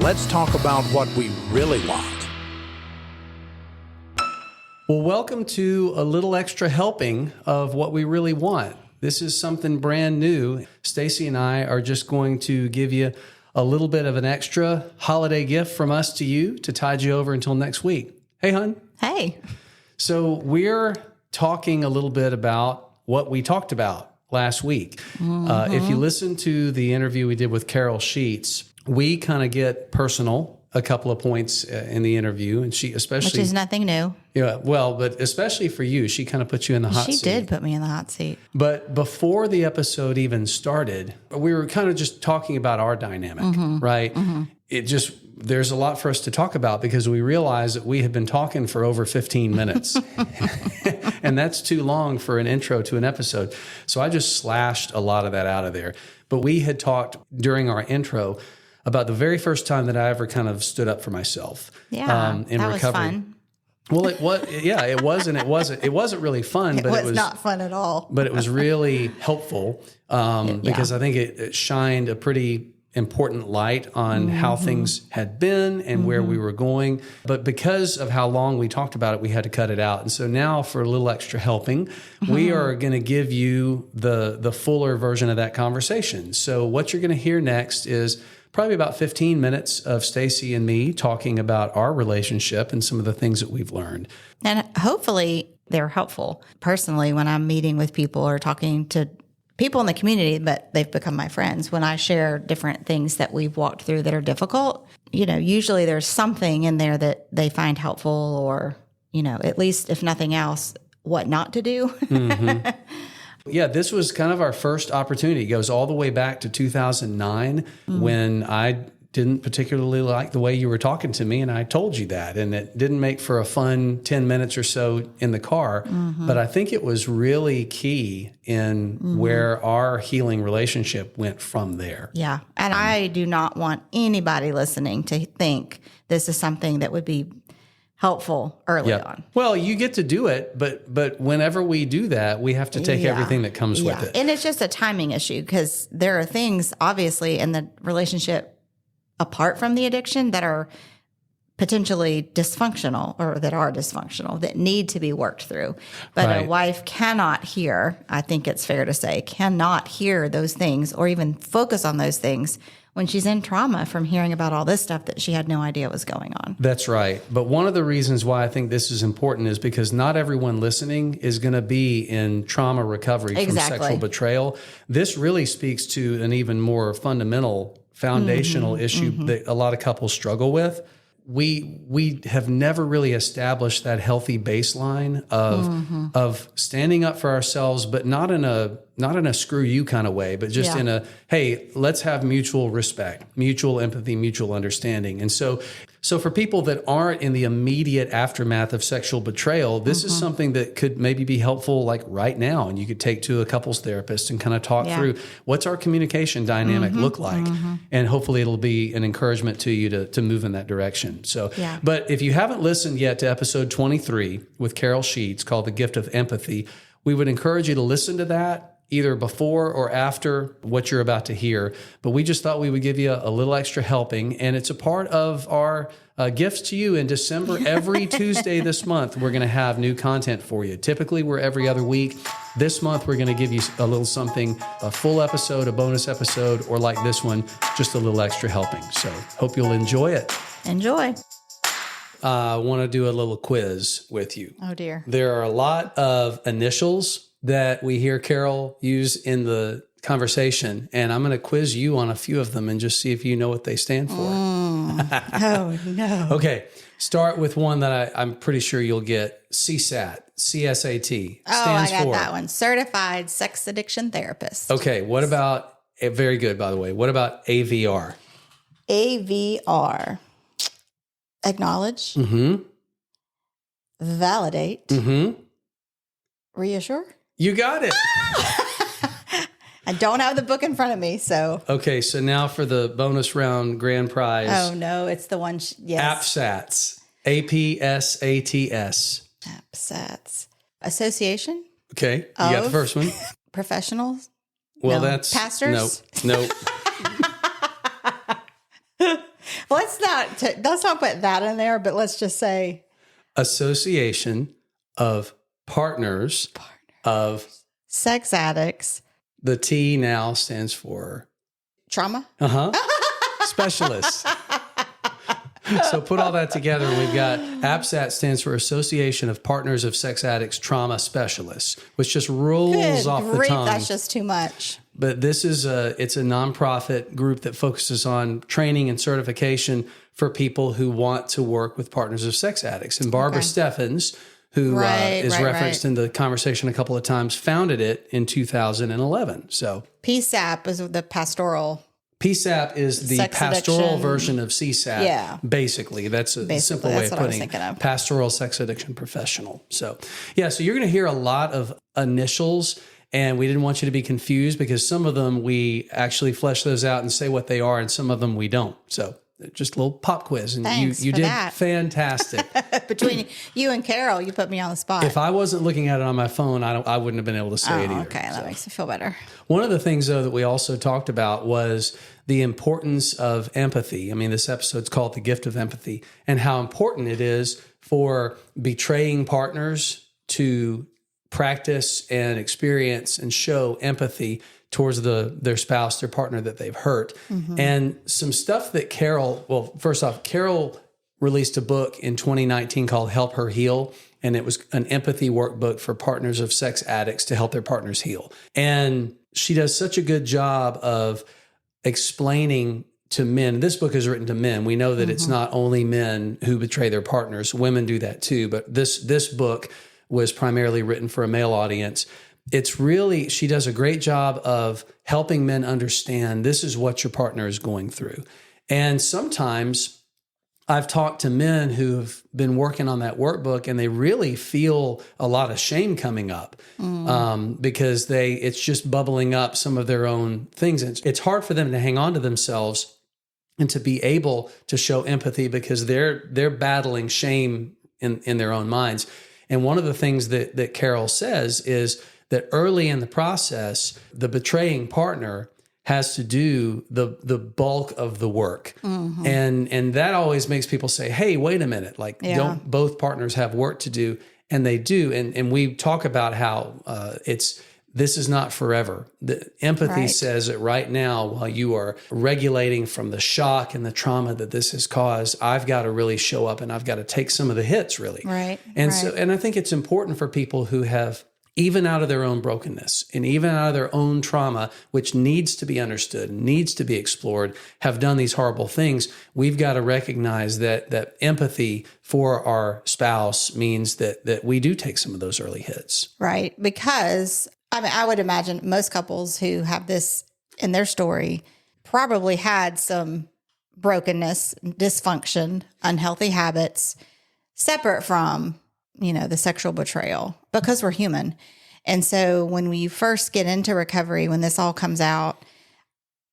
Let's talk about what we really want. Well, welcome to a little extra helping of what we really want. This is something brand new. Stacey and I are just going to give you a little bit of an extra holiday gift from us to you to tide you over until next week. Hey, hon. Hey. So we're talking a little bit about what we talked about last week. If you listen to the interview we did with Carol Sheets, we kind of get personal a couple of points in the interview, and she especially... Which is nothing new. Yeah, well, but especially for you, she kind of put you in the hot seat. She did put me in the hot seat. But before the episode even started, we were kind of just talking about our dynamic, right? It just, there's a lot for us to talk about because we realized that we had been talking for over 15 minutes. And that's too long for an intro to an episode. So I just slashed a lot of that out of there. But we had talked during our intro about the very first time that I ever kind of stood up for myself. Yeah, in that recovery. was fun. Well, it was, yeah, it was, and it wasn't. It wasn't really fun, but it was not fun at all. But it was really helpful because I think it shined a pretty important light on how things had been and where we were going. But because of how long we talked about it, we had to cut it out. And so now, for a little extra helping, we are going to give you the fuller version of that conversation. So what you're going to hear next is probably about 15 minutes of Stacey and me talking about our relationship and some of the things that we've learned. And hopefully they're helpful. Personally, when I'm meeting with people or talking to people in the community, but they've become my friends, when I share different things that we've walked through that are difficult, usually there's something in there that they find helpful or, at least if nothing else, what not to do. Yeah, this was kind of our first opportunity. It goes all the way back to 2009 when I didn't particularly like the way you were talking to me, and I told you that. And it didn't make for a fun 10 minutes or so in the car. But I think it was really key in where our healing relationship went from there. Yeah. And I do not want anybody listening to think this is something that would be helpful early on. Well, you get to do it, but whenever we do that, we have to take everything that comes with it. And it's just a timing issue because there are things, obviously, in the relationship apart from the addiction that are potentially dysfunctional or that are dysfunctional that need to be worked through. But a wife cannot hear, I think it's fair to say, cannot hear those things or even focus on those things when she's in trauma from hearing about all this stuff that she had no idea was going on. That's right. But one of the reasons why I think this is important is because not everyone listening is going to be in trauma recovery from sexual betrayal. This really speaks to an even more fundamental, foundational issue that a lot of couples struggle with. We have never really established that healthy baseline of standing up for ourselves, but not in a screw you kind of way, but just in a, hey, let's have mutual respect, mutual empathy, mutual understanding. And so for people that aren't in the immediate aftermath of sexual betrayal, this is something that could maybe be helpful like right now. And you could take to a couples therapist and kind of talk through what's our communication dynamic look like. And hopefully it'll be an encouragement to you to move in that direction. So, but if you haven't listened yet to episode 23 with Carol Sheets called The Gift of Empathy, we would encourage you to listen to that either before or after what you're about to hear. But we just thought we would give you a little extra helping. And it's a part of our gifts to you in December. Every Tuesday this month, we're going to have new content for you. Typically, we're every other week. This month, we're going to give you a little something, a full episode, a bonus episode, or like this one, just a little extra helping. So hope you'll enjoy it. Enjoy. I want to do a little quiz with you. Oh, dear. There are a lot of initials that we hear Carol use in the conversation, and I'm going to quiz you on a few of them and just see if you know what they stand for. Oh, no. Okay, start with one that I'm pretty sure you'll get. CSAT, C-S-A-T, stands I got for. that one. Certified Sex Addiction Therapist. Okay, what about, very good, by the way, what about AVR? AVR. Acknowledge. Validate. Reassure. You got it. I don't have the book in front of me, so. Okay, so now for the bonus round grand prize. Oh, no, it's the one. Yes. APSATs. APSATS. APSATS. Association. Okay, you got the first one. Professionals. Well, no. that's pastors. Nope. Let's let's not put that in there, but let's just say association of partners of sex addicts. The T now stands for trauma. Specialists. So put all that together, and we've got APSAT stands for Association of Partners of Sex Addicts Trauma Specialists, which just rolls off the tongue. That's just too much. But this is it's a nonprofit group that focuses on training and certification for people who want to work with partners of sex addicts. And Barbara Steffens, who is referenced in the conversation a couple of times, founded it in 2011. So PSAP is the pastoral. PSAP is the pastoral version of CSAP. Yeah. Basically, that's a simple way of putting it. Pastoral sex addiction professional. So, so you're going to hear a lot of initials, and we didn't want you to be confused because some of them we actually flesh those out and say what they are, and some of them we don't. So, just a little pop quiz. And you did fantastic. Between you and Carol, you put me on the spot. If I wasn't looking at it on my phone, I wouldn't have been able to say it either. Okay, that makes me feel better. One of the things, though, that we also talked about was the importance of empathy. I mean, this episode's called The Gift of Empathy, and how important it is for betraying partners to practice and experience and show empathy towards their spouse, their partner that they've hurt. Mm-hmm. And some stuff that first off, Carol released a book in 2019 called Help Her Heal. And it was an empathy workbook for partners of sex addicts to help their partners heal. And she does such a good job of explaining to men. This book is written to men. We know that it's not only men who betray their partners. Women do that too. But this book was primarily written for a male audience. She does a great job of helping men understand this is what your partner is going through. And sometimes I've talked to men who have been working on that workbook, and they really feel a lot of shame coming up because it's just bubbling up some of their own things. It's hard for them to hang on to themselves and to be able to show empathy because they're battling shame in their own minds. And one of the things that Carol says is that early in the process, the betraying partner has to do the bulk of the work. Mm-hmm. And that always makes people say, hey, wait a minute, don't both partners have work to do? And they do. And we talk about how this is not forever. The empathy says that right now, while you are regulating from the shock and the trauma that this has caused, I've got to really show up and I've got to take some of the hits, really. Right. And I think it's important for people who have, even out of their own brokenness and even out of their own trauma, which needs to be understood, needs to be explored, have done these horrible things, we've got to recognize that empathy for our spouse means that we do take some of those early hits. Right. Because I would imagine most couples who have this in their story probably had some brokenness, dysfunction, unhealthy habits separate from the sexual betrayal, because we're human. And so when we first get into recovery, when this all comes out,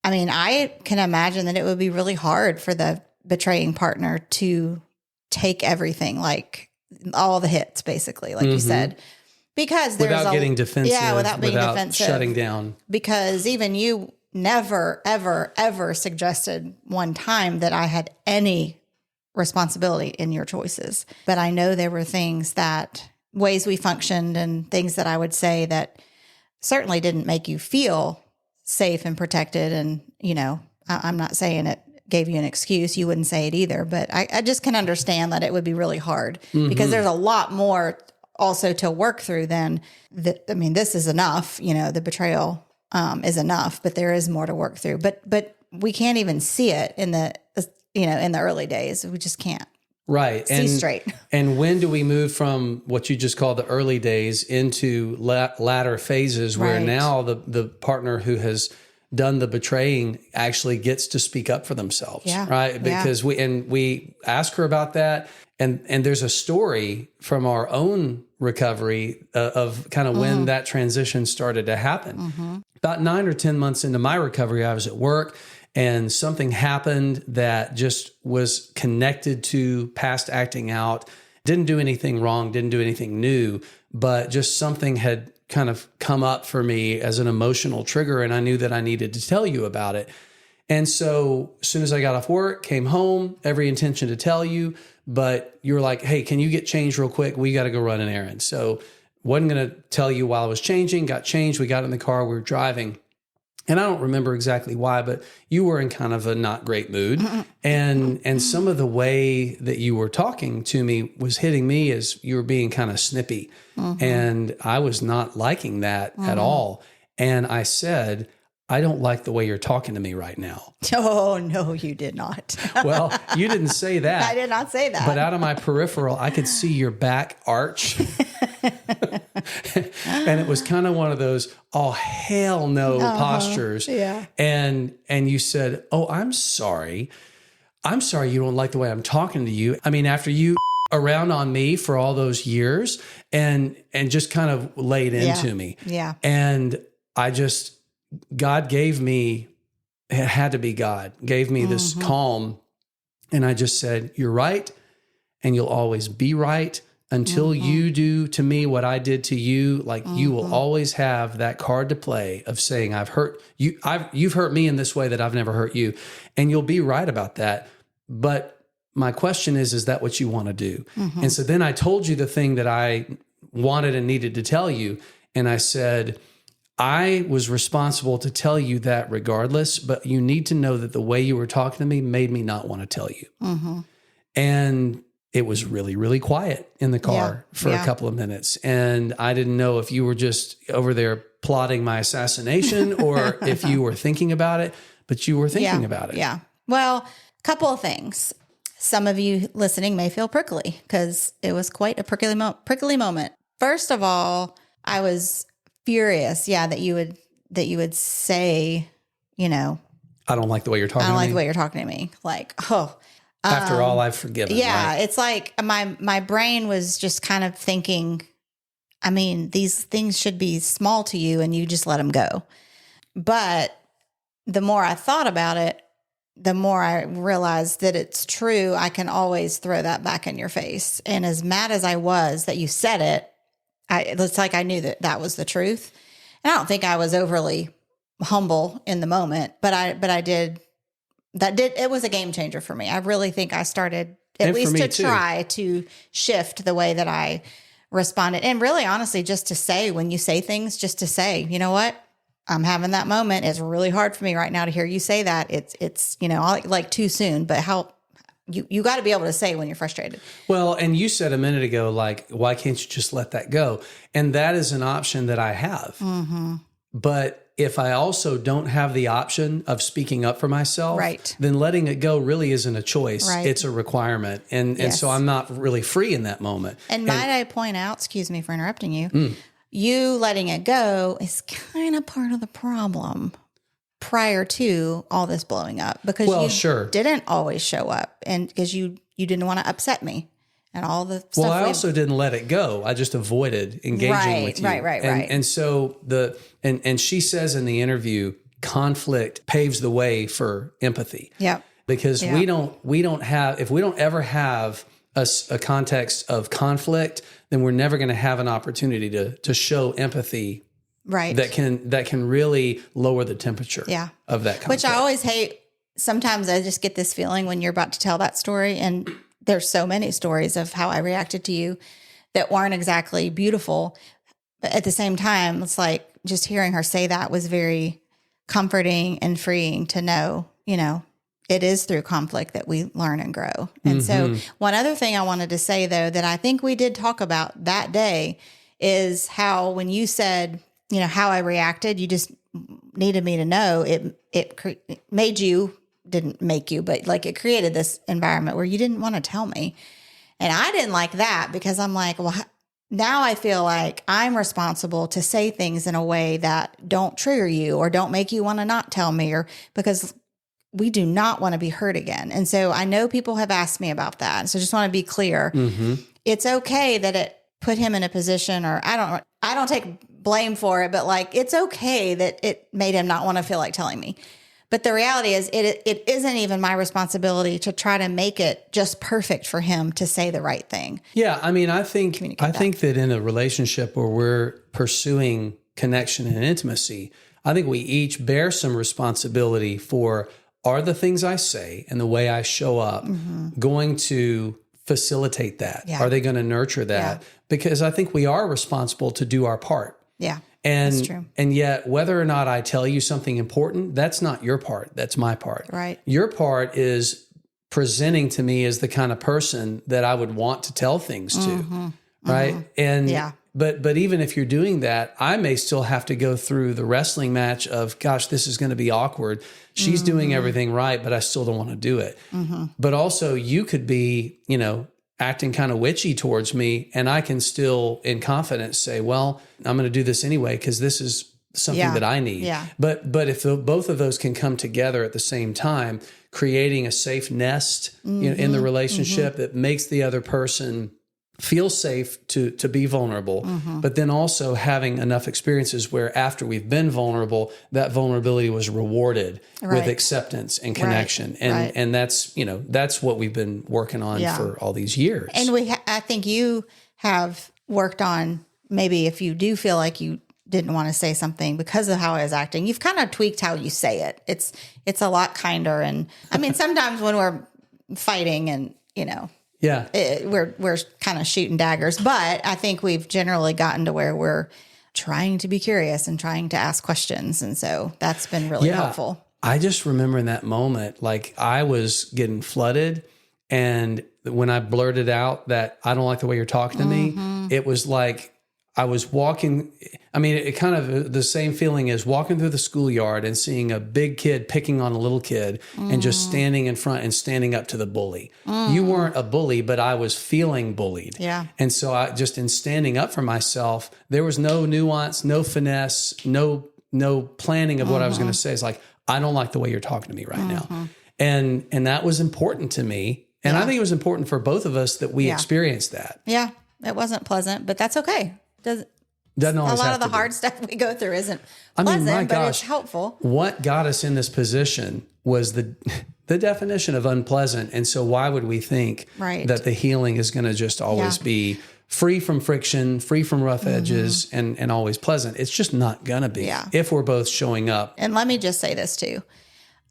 I can imagine that it would be really hard for the betraying partner to take everything, like all the hits, basically, like you said, because without getting defensive, without being defensive, shutting down. Because even you never, ever, ever suggested one time that I had any responsibility in your choices. But I know there were ways we functioned and things that I would say that certainly didn't make you feel safe and protected. And, I'm not saying it gave you an excuse. You wouldn't say it either. But I just can understand that it would be really hard because there's a lot more also to work through than this is enough. The betrayal is enough, but there is more to work through. But we can't even see it in the early days. We just can't. Right. See straight. And when do we move from what you just called the early days into latter phases where now the partner who has done the betraying actually gets to speak up for themselves? Yeah. Right. Because we ask her about that. And there's a story from our own recovery of kind of when that transition started to happen. Mm-hmm. About 9 or 10 months into my recovery, I was at work. And something happened that just was connected to past acting out. Didn't do anything wrong, didn't do anything new, but just something had kind of come up for me as an emotional trigger. And I knew that I needed to tell you about it. And so as soon as I got off work, came home, every intention to tell you, but you were like, hey, can you get changed real quick? We got to go run an errand. So wasn't going to tell you while I was changing, got changed. We got in the car, we were driving. And I don't remember exactly why, but you were in kind of a not great mood. And some of the way that you were talking to me was hitting me as you were being kind of snippy. And I was not liking that at all. And I said, I don't like the way you're talking to me right now. Oh, no, you did not. Well, you didn't say that. I did not say that. But out of my peripheral, I could see your back arch. And it was kind of one of those, oh, hell no postures. Yeah. And you said, oh, I'm sorry. I'm sorry you don't like the way I'm talking to you. I mean, after you around on me for all those years and just kind of laid into me. Yeah. And God gave me, it had to be God, gave me this calm. And I just said, you're right. And you'll always be right until you do to me what I did to you. Like you will always have that card to play of saying, I've hurt you. You've hurt me in this way that I've never hurt you. And you'll be right about that. But my question is that what you want to do? And so then I told you the thing that I wanted and needed to tell you. And I said, I was responsible to tell you that regardless, but you need to know that the way you were talking to me made me not want to tell you. And it was really, really quiet in the car for a couple of minutes. And I didn't know if you were just over there plotting my assassination or if you were thinking about it, but you were thinking about it. Yeah. Well, a couple of things. Some of you listening may feel prickly because it was quite a prickly moment. First of all, I was furious, that you would say, I don't like the way you're talking to me. I don't like the way you're talking to me. Like, after all I've forgiven. Yeah, right? It's like my brain was just kind of thinking, I mean, these things should be small to you and you just let them go. But the more I thought about it, the more I realized that it's true. I can always throw that back in your face. And as mad as I was that you said it, it's like I knew that was the truth. And I don't think I was overly humble in the moment, but I did. It was a game changer for me. I really think I started at least to try to shift the way that I responded. And really, honestly, just to say, when you say things, just to say, you know what? I'm having that moment. It's really hard for me right now to hear you say that. It's like too soon, but how you got to be able to say when you're frustrated. Well, and you said a minute ago, like, why can't you just let that go? And that is an option that I have. But if I also don't have the option of speaking up for myself, then letting it go really isn't a choice. It's a requirement. And so I'm not really free in that moment. And might I point out, excuse me for interrupting you, you letting it go is kind of part of the problem prior to all this blowing up, because you didn't always show up, and because you didn't want to upset me and all the stuff. Well, I also didn't let it go. I just avoided engaging with you. Right. And so and she says in the interview, conflict paves the way for empathy. Yeah. Because if we don't ever have a context of conflict, then we're never going to have an opportunity to show empathy. Right. That can really lower the temperature of that conflict. Which I always hate. Sometimes I just get this feeling when you're about to tell that story, and there's so many stories of how I reacted to you that weren't exactly beautiful. But at the same time, it's like just hearing her say that was very comforting and freeing to know, it is through conflict that we learn and grow. And so one other thing I wanted to say, though, that I think we did talk about that day is how when you said, how I reacted, you just needed me to know it made you, didn't make you, but like it created this environment where you didn't want to tell me. And I didn't like that because I'm like, well, now I feel like I'm responsible to say things in a way that don't trigger you or don't make you want to not tell me, or because we do not want to be hurt again. And so I know people have asked me about that. So I just want to be clear. It's okay that it put him in a position, or I don't take blame for it, but like, it's okay that it made him not want to feel like telling me. But the reality is it isn't even my responsibility to try to make it just perfect for him to say the right thing. Yeah. I mean, I think that in a relationship where we're pursuing connection and intimacy, I think we each bear some responsibility for are the things I say and the way I show up going to facilitate that? Yeah. Are they going to nurture that? Yeah. Because I think we are responsible to do our part. Yeah. And, that's true. And yet, whether or not I tell you something important, that's not your part. That's my part. Right. Your part is presenting to me as the kind of person that I would want to tell things to. Right. And but even if you're doing that, I may still have to go through the wrestling match of, gosh, this is going to be awkward. She's doing everything right, but I still don't want to do it. But also you could be, acting kind of witchy towards me, and I can still in confidence say, well, I'm going to do this anyway because this is something that I need. Yeah. But if both of those can come together at the same time, creating a safe nest in the relationship that makes the other person feel safe to be vulnerable, but then also having enough experiences where after we've been vulnerable, that vulnerability was rewarded with acceptance and connection. And that's what we've been working on for all these years. And I think you have worked on, maybe if you do feel like you didn't want to say something because of how I was acting, you've kind of tweaked how you say it. It's a lot kinder. And I mean, sometimes when we're fighting and, we're kind of shooting daggers, but I think we've generally gotten to where we're trying to be curious and trying to ask questions. And so that's been really helpful. I just remember in that moment, like I was getting flooded. And when I blurted out that I don't like the way you're talking to me, it was like I was walking. I mean, it kind of the same feeling as walking through the schoolyard and seeing a big kid picking on a little kid and just standing in front and standing up to the bully. You weren't a bully, but I was feeling bullied. Yeah. And so I just, in standing up for myself, there was no nuance, no finesse, no planning of what I was going to say. It's like, I don't like the way you're talking to me right now. And that was important to me. And I think it was important for both of us that we experienced that. Yeah. It wasn't pleasant, but that's okay. Doesn't always a lot have of the to hard stuff we go through isn't pleasant, but it's helpful. What got us in this position was the definition of unpleasant. And so why would we think that the healing is going to just always be free from friction, free from rough edges, and always pleasant? It's just not going to be if we're both showing up. And let me just say this too,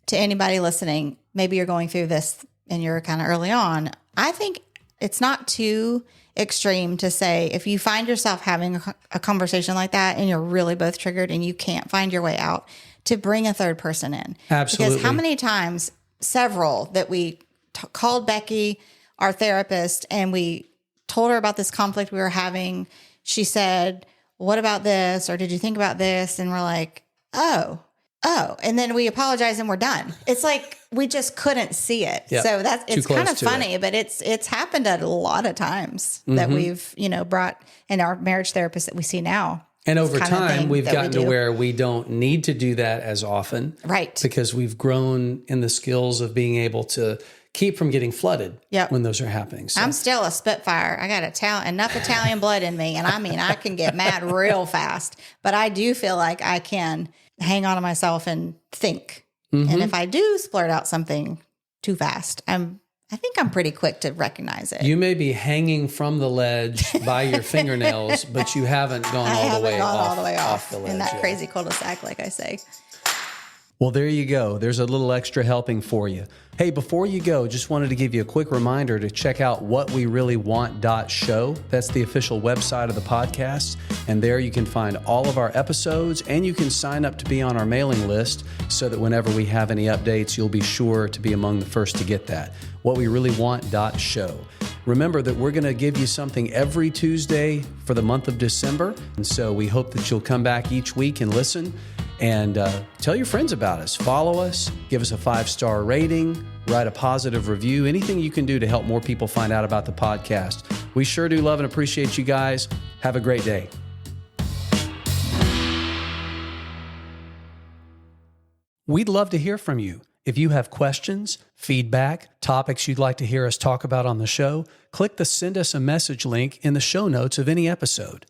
to anybody listening, maybe you're going through this and you're kind of early on. I think it's not too extreme to say, if you find yourself having a conversation like that and you're really both triggered and you can't find your way out, to bring a third person in. Absolutely. Because how many times, several, that we called Becky, our therapist, and we told her about this conflict we were having. She said, what about this? Or did you think about this? And we're like, oh. And then we apologize and we're done. It's like, we just couldn't see it. Yep. So it's kind of funny, but it's happened a lot of times that we've, brought in our marriage therapist that we see now. And over time, we've gotten to where we don't need to do that as often. Right. Because we've grown in the skills of being able to keep from getting flooded when those are happening. So. I'm still a Spitfire. I got enough Italian blood in me. And I mean, I can get mad real fast, but I do feel like I can hang on to myself and think. And if I do splurt out something too fast, I think I'm pretty quick to recognize it. You may be hanging from the ledge by your fingernails, but you haven't gone all the way off the ledge in that crazy cul-de-sac, like I say. Well, there you go. There's a little extra helping for you. Hey, before you go, just wanted to give you a quick reminder to check out whatwereallywant.show. That's the official website of the podcast. And there you can find all of our episodes, and you can sign up to be on our mailing list so that whenever we have any updates, you'll be sure to be among the first to get that. Whatwereallywant.show. Remember that we're going to give you something every Tuesday for the month of December. And so we hope that you'll come back each week and listen. And tell your friends about us. Follow us. Give us a 5-star rating. Write a positive review. Anything you can do to help more people find out about the podcast. We sure do love and appreciate you guys. Have a great day. We'd love to hear from you. If you have questions, feedback, topics you'd like to hear us talk about on the show, click the Send Us a Message link in the show notes of any episode.